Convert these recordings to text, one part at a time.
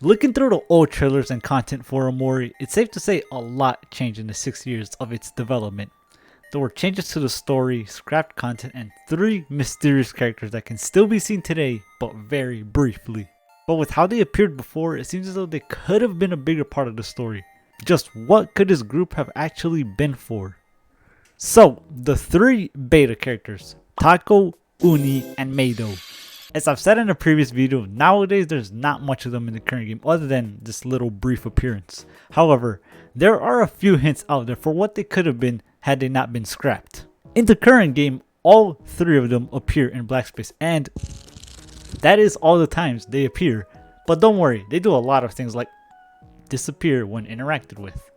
Looking through the old trailers and content for Omori, it's safe to say a lot changed in the 6 years of its development. There were changes to the story, scrapped content, and 3 mysterious characters that can still be seen today, but very briefly. But with how they appeared before, it seems as though they could have been a bigger part of the story. Just what could this group have actually been for? So, the 3 beta characters, Tako, Uni, and Meido. As I've said in a previous video, nowadays there's not much of them in the current game other than this little brief appearance. However, there are a few hints out there for what they could have been had they not been scrapped. In the current game, all 3 of them appear in black space, and that is all the times they appear. But don't worry, they do a lot of things like disappear when interacted with.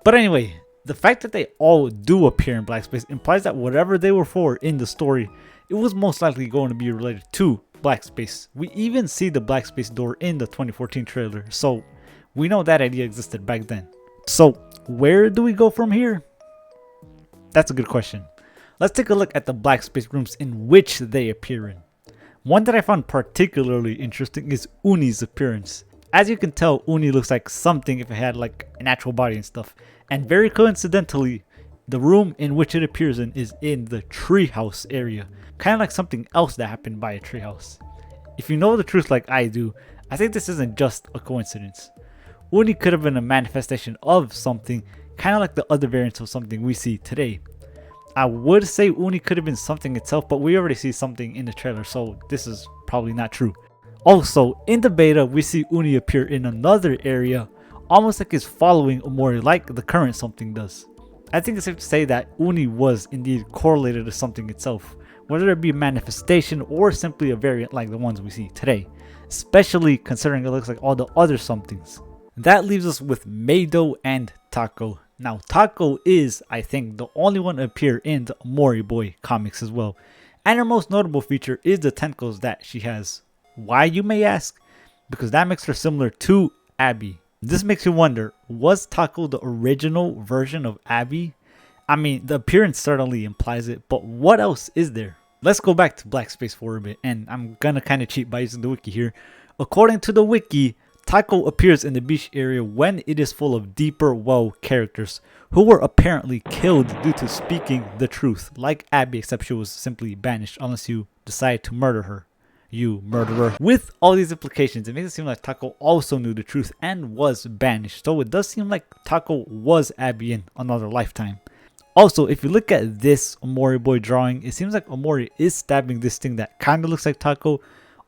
But anyway, the fact that they all do appear in black space implies that whatever they were for in the story, it was most likely going to be related to black space. We even see the black space door in the 2014 trailer, so we know that idea existed back then. So where do we go from here? That's a good question. Let's take a look at the black space rooms in which they appear in. One that I found particularly interesting is Uni's appearance. As you can tell, Uni looks like something if it had like an actual body and stuff. And very coincidentally, the room in which it appears in is in the treehouse area. Kind of like something else that happened by a treehouse. If you know the truth like I do, I think this isn't just a coincidence. Uni could have been a manifestation of something, kind of like the other variants of something we see today. I would say Uni could have been something itself, but we already see something in the trailer, so this is probably not true. Also, in the beta, we see Uni appear in another area, almost like he's following Omori like the current something does. I think it's safe to say that Uni was indeed correlated to something itself, whether it be a manifestation or simply a variant like the ones we see today, especially considering it looks like all the other somethings. That leaves us with Meido and Tako. Now, Tako is, I think, the only one to appear in the Omori Boy comics as well, and her most notable feature is the tentacles that she has. Why, you may ask? Because that makes her similar to Abby. This makes you wonder, was Tako the original version of Abby? I mean, the appearance certainly implies it, but what else is there? Let's go back to black space for a bit, and I'm gonna kind of cheat by using the wiki here. According to the wiki, Tako appears in the beach area when it is full of deeper well characters who were apparently killed due to speaking the truth, like Abby, except she was simply banished unless you decide to murder her. You murderer. With all these implications, it makes it seem like Tako also knew the truth and was banished, so it does seem like Tako was Abby in another lifetime. Also, if you look at this Omori Boy drawing, it seems like Omori is stabbing this thing that kind of looks like Tako,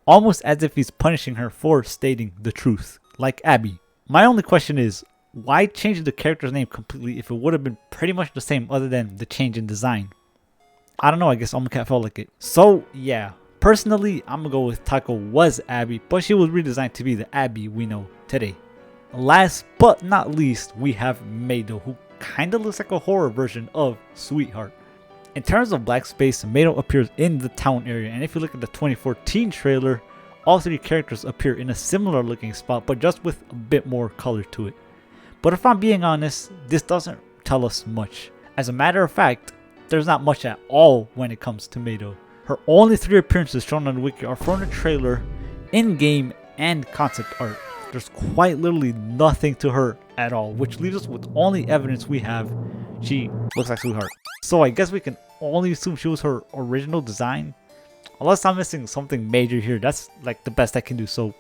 almost as if he's punishing her for stating the truth, like Abby. My only question is, why change the character's name completely if it would have been pretty much the same other than the change in design? I don't know, I guess Omacat felt like it. So yeah, personally, I'm gonna go with Tako was Abby, but she was redesigned to be the Abby we know today. Last but not least, we have Meido, who kinda looks like a horror version of Sweetheart. In terms of black space, Meido appears in the town area, and if you look at the 2014 trailer, all 3 characters appear in a similar looking spot, but just with a bit more color to it. But if I'm being honest, this doesn't tell us much. As a matter of fact, there's not much at all when it comes to Meido. Her only 3 appearances shown on the wiki are from the trailer, in-game, and concept art. There's quite literally nothing to her at all, which leaves us with only evidence we have. She looks like Sweetheart. So I guess we can only assume she was her original design. Unless I'm missing something major here, that's like the best I can do, so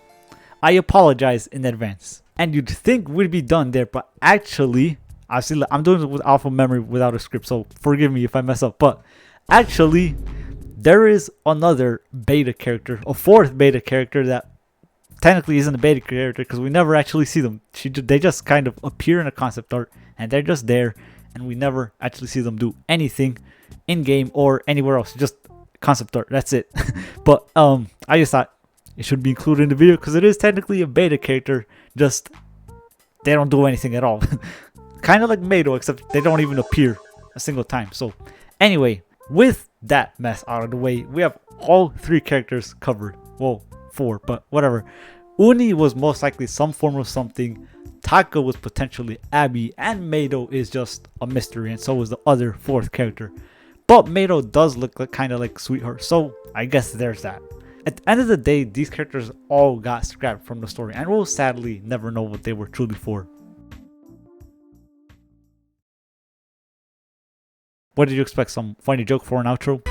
I apologize in advance. And you'd think we'd be done there, but actually, I'm doing it with alpha memory without a script, so forgive me if I mess up, but actually, there is another beta character, a 4th beta character that technically isn't a beta character because we never actually see them. They just kind of appear in a concept art and they're just there, and we never actually see them do anything in game or anywhere else. Just concept art, that's it. But I just thought it should be included in the video because it is technically a beta character, just they don't do anything at all. Kind of like Meido, except they don't even appear a single time. So anyway, with that mess out of the way, we have all 3 characters covered. Well, 4, but whatever. Uni was most likely some form of something, Taka was potentially Abby, and Meido is just a mystery, and so is the other 4th character. But Meido does look like, kind of like Sweetheart, so I guess there's that. At the end of the day, these characters all got scrapped from the story, and we'll sadly never know what they were truly for. What did you expect? Some funny joke for an outro?